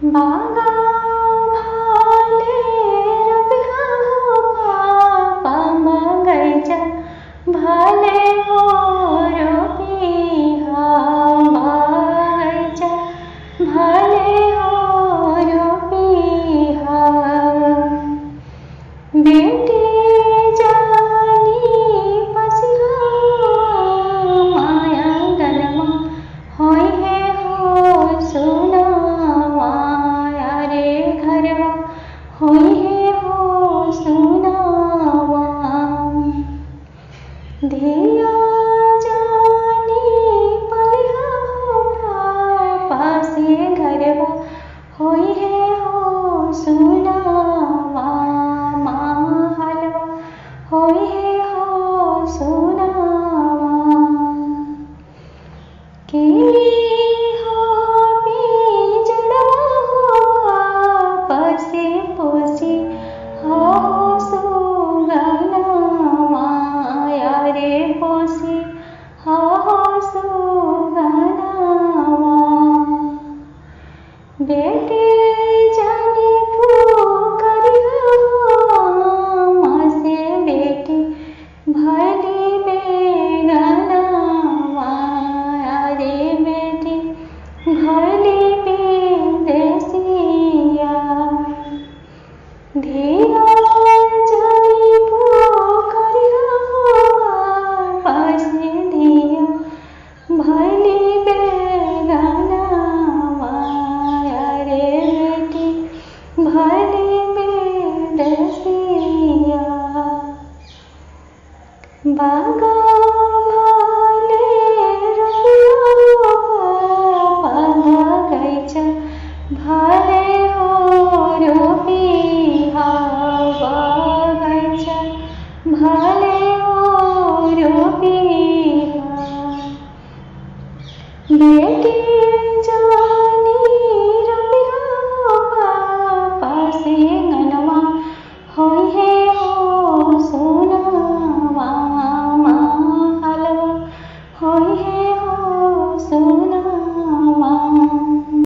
बागा भाले रबिया हो पापा बगैचा भाले हो रोपिहा बगैचा भाले हो रोपिहा बेटी जानी पसिहा माया गनमा होई है हो सुना होई है हो सुनावा धिया जानी पलिया हो पापा से घरवा होई है हो सुनावा माँ हलवा होई है हो सुनावा के पोसी हो सुगना माया रे पोसी हो सुगना बेटे जानी पुकारिया माँ से बेटी भली बेगना माया रे बेटी भली बेदेसिया धिया जानी पुकारिया पासे धिया भली बेगाना माया रे बेटी भली बेदसिया बागा भाले रबिया पापा बगैचा भाले हो रोपिहा बगैचा भाले